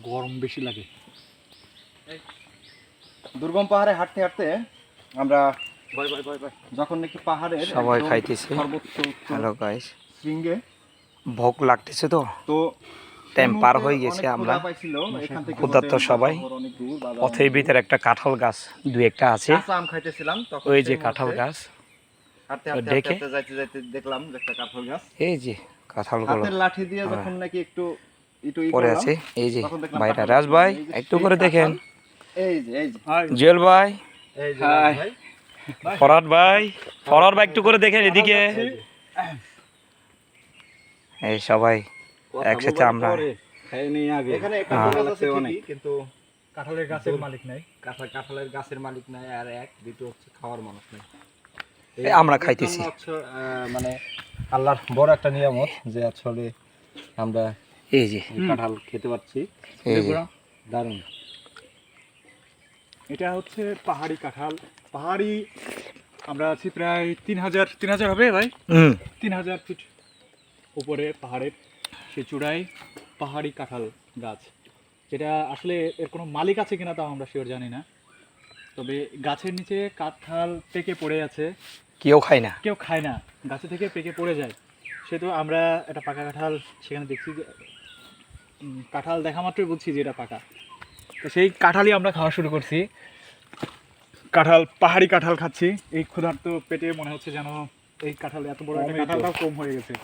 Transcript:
গরম বেশি লাগে। দুর্গম পাহাড়ে হাঁটতে হাঁটতে আমরা যখন নাকি পাহাড়ের সবাই খাইতেছে। সর্বোচ্চ হ্যালো গাইস, শৃঙ্গে ভোগ লাগতেছে তো তো টাইম পার হয়ে গেছে। আমরা ক্ষুধার্ত সবাই পথের ভিতরে একটা কাঁঠাল গাছ দুই একটা আছে, আম খাইতেছিলাম তখন ওই যে কাঁঠাল গাছ হাঁটতে হাঁটতে দেখে যাইতে যাইতে দেখলাম যে একটা কাঁঠাল গাছ, এই যে কাঁঠালগুলো হাতের লাঠি দিয়ে যখন নাকি একটু পড়ে আছে। এই যে ভাইরা রাজ ভাই একটু করে দেখেন, এই যে জুয়েল ভাই, এই যে ভাই ফরহাদ ভাই, ফরহাদ ভাই একটু করে দেখেন এদিকে। এই সবাই একসাথে আমরা এখানে কাঁঠাল গাছ আছে ঠিকই, কিন্তু কাঁঠালের গাছের মালিক নাই। কাঁঠালের গাছের মালিক নাই, আর এক দুটো হচ্ছে খাওয়ার মানুষ নাই। আমরা খাইতেছি। মানে আল্লাহর বড় একটা নিয়ামত যে আসলে আমরা এই যে কাঁঠাল খেতে পাচ্ছি, এই যে দারুণ। এটা হচ্ছে পাহাড়ি কাঁঠাল। পাহাড়ি আমরা আছি প্রায় 3000 হবে ভাই, 3000 ফিট উপরে পাহাড়ের সে চূড়ায় পাহাড়ি কাঁঠাল গাছ, যেটা আসলে এর কোনো মালিক আছে কিনা তাও আমরা শিওর জানি না। তবে গাছের নিচে কাঁঠাল পেকে পড়ে আছে, কেউ খায় না। কেউ খায় না, গাছে থেকে পেকে পড়ে যায়। সেহেতু আমরা একটা পাকা কাঁঠাল সেখানে দেখছি যে কাঁঠাল দেখা মাত্রই বুঝছি যে এটা পাকা। তো সেই কাঁঠালই আমরা খাওয়া শুরু করছি। কাঁঠাল, পাহাড়ি কাঁঠাল খাচ্ছি। এই ক্ষুধার্ত পেটে মনে হচ্ছে যেন এই কাঁঠাল এত বড় একটা কাঁঠালটাও কম হয়ে গেছে।